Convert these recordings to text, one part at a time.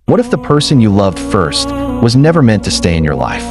What if the person you loved first was never meant to stay in your life?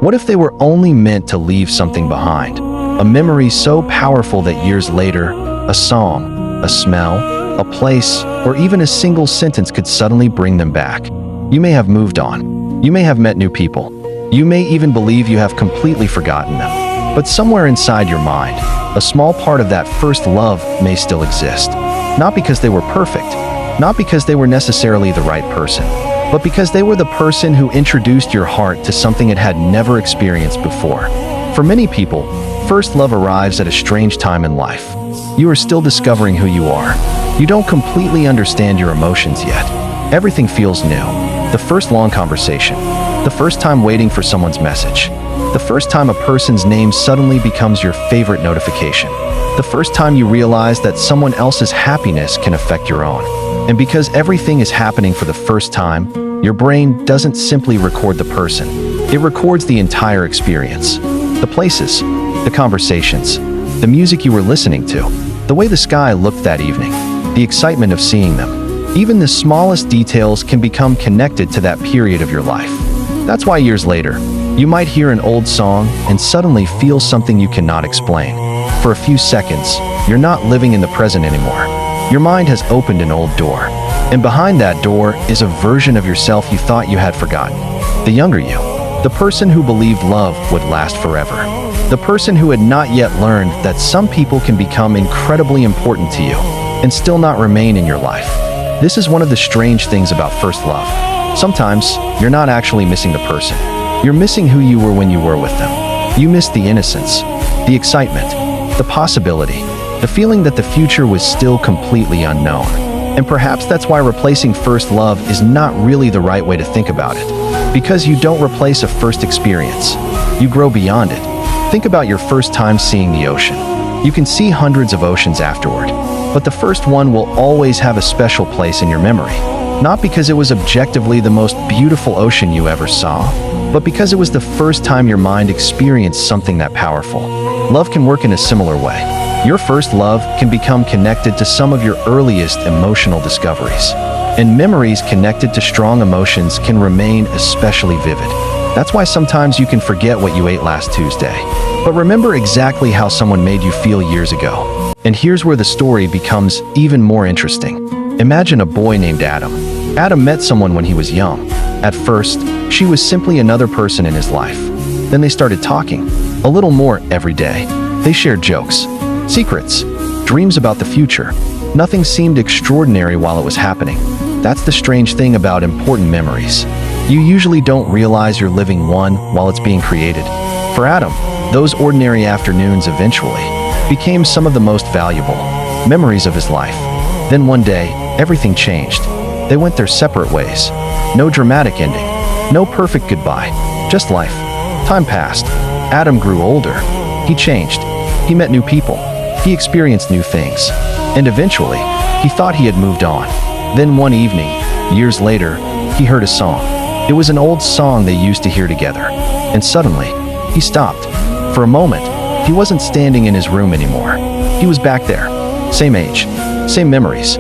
What if they were only meant to leave something behind? A memory so powerful that years later, a song, a smell, a place, or even a single sentence could suddenly bring them back. You may have moved on. You may have met new people. You may even believe you have completely forgotten them. But somewhere inside your mind, a small part of that first love may still exist. Not because they were perfect, not because they were necessarily the right person, but because they were the person who introduced your heart to something it had never experienced before. For many people, first love arrives at a strange time in life. You are still discovering who you are. You don't completely understand your emotions yet. Everything feels new. The first long conversation, the first time waiting for someone's message, the first time a person's name suddenly becomes your favorite notification, the first time you realize that someone else's happiness can affect your own. And because everything is happening for the first time, your brain doesn't simply record the person. It records the entire experience. The places, the conversations, the music you were listening to, the way the sky looked that evening, the excitement of seeing them. Even the smallest details can become connected to that period of your life. That's why years later, you might hear an old song and suddenly feel something you cannot explain. For a few seconds, you're not living in the present anymore. Your mind has opened an old door, and behind that door is a version of yourself you thought you had forgotten. The younger you, the person who believed love would last forever, the person who had not yet learned that some people can become incredibly important to you and still not remain in your life. This is one of the strange things about first love. Sometimes, you're not actually missing the person. You're missing who you were when you were with them. You miss the innocence, the excitement, the possibility, the feeling that the future was still completely unknown. And perhaps that's why replacing first love is not really the right way to think about it. Because you don't replace a first experience. You grow beyond it. Think about your first time seeing the ocean. You can see hundreds of oceans afterward, but the first one will always have a special place in your memory. Not because it was objectively the most beautiful ocean you ever saw, but because it was the first time your mind experienced something that powerful. Love can work in a similar way. Your first love can become connected to some of your earliest emotional discoveries. And memories connected to strong emotions can remain especially vivid. That's why sometimes you can forget what you ate last Tuesday, but remember exactly how someone made you feel years ago. And here's where the story becomes even more interesting. Imagine a boy named Adam. Adam met someone when he was young. At first, she was simply another person in his life. Then they started talking, a little more every day. They shared jokes, secrets, dreams about the future. Nothing seemed extraordinary while it was happening. That's the strange thing about important memories. You usually don't realize you're living one while it's being created. For Adam, those ordinary afternoons eventually became some of the most valuable memories of his life. Then one day, everything changed. They went their separate ways. No dramatic ending, no perfect goodbye, just life. Time passed. Adam grew older. He changed. He met new people. He experienced new things. And eventually, he thought he had moved on. Then one evening, years later, he heard a song. It was an old song they used to hear together. And suddenly, he stopped. For a moment, he wasn't standing in his room anymore. He was back there. Same age, same memories,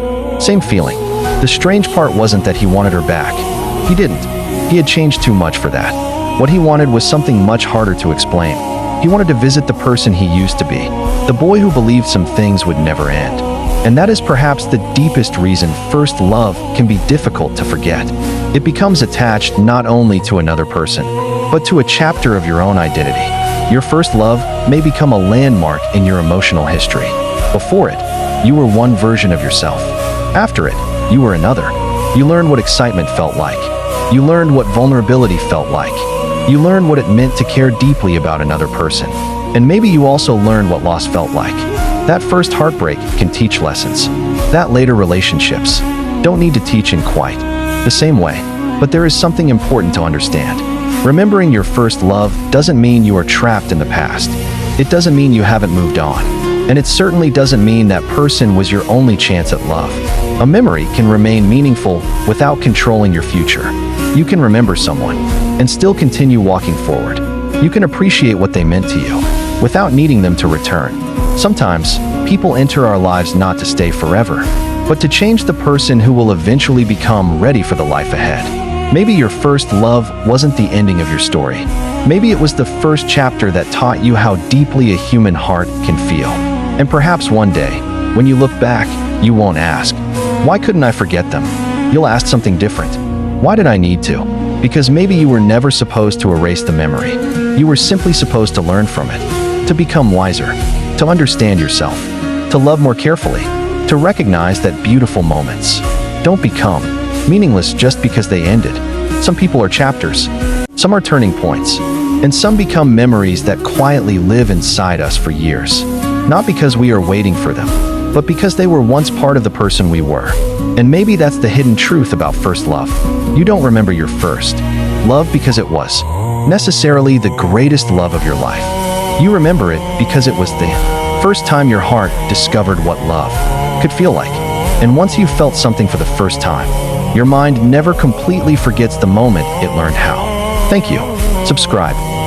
same feeling. The strange part wasn't that he wanted her back. He didn't. He had changed too much for that. What he wanted was something much harder to explain. He wanted to visit the person he used to be, the boy who believed some things would never end. And that is perhaps the deepest reason first love can be difficult to forget. It becomes attached not only to another person, but to a chapter of your own identity. Your first love may become a landmark in your emotional history. Before it, you were one version of yourself. After it, you were another. You learned what excitement felt like. You learned what vulnerability felt like. You learned what it meant to care deeply about another person. And maybe you also learned what loss felt like. That first heartbreak can teach lessons that later relationships don't need to teach in quite the same way. But there is something important to understand. Remembering your first love doesn't mean you are trapped in the past. It doesn't mean you haven't moved on. And it certainly doesn't mean that person was your only chance at love. A memory can remain meaningful without controlling your future. You can remember someone and still continue walking forward. You can appreciate what they meant to you without needing them to return. Sometimes, people enter our lives not to stay forever, but but to change the person who will eventually become ready for the life ahead. Maybe your first love wasn't the ending of your story. Maybe it was the first chapter that taught you how deeply a human heart can feel. And perhaps one day, when you look back, you won't ask, "Why couldn't I forget them?" You'll ask something different. "Why did I need to?" Because maybe you were never supposed to erase the memory. You were simply supposed to learn from it, to become wiser, to understand yourself, to love more carefully, to recognize that beautiful moments don't become meaningless just because they ended. Some people are chapters, some are turning points, and some become memories that quietly live inside us for years. Not because we are waiting for them, but because they were once part of the person we were. And maybe that's the hidden truth about first love. You don't remember your first love because it was necessarily the greatest love of your life. You remember it because it was the first time your heart discovered what love could feel like. And once you felt something for the first time, your mind never completely forgets the moment it learned how. Thank you. Subscribe.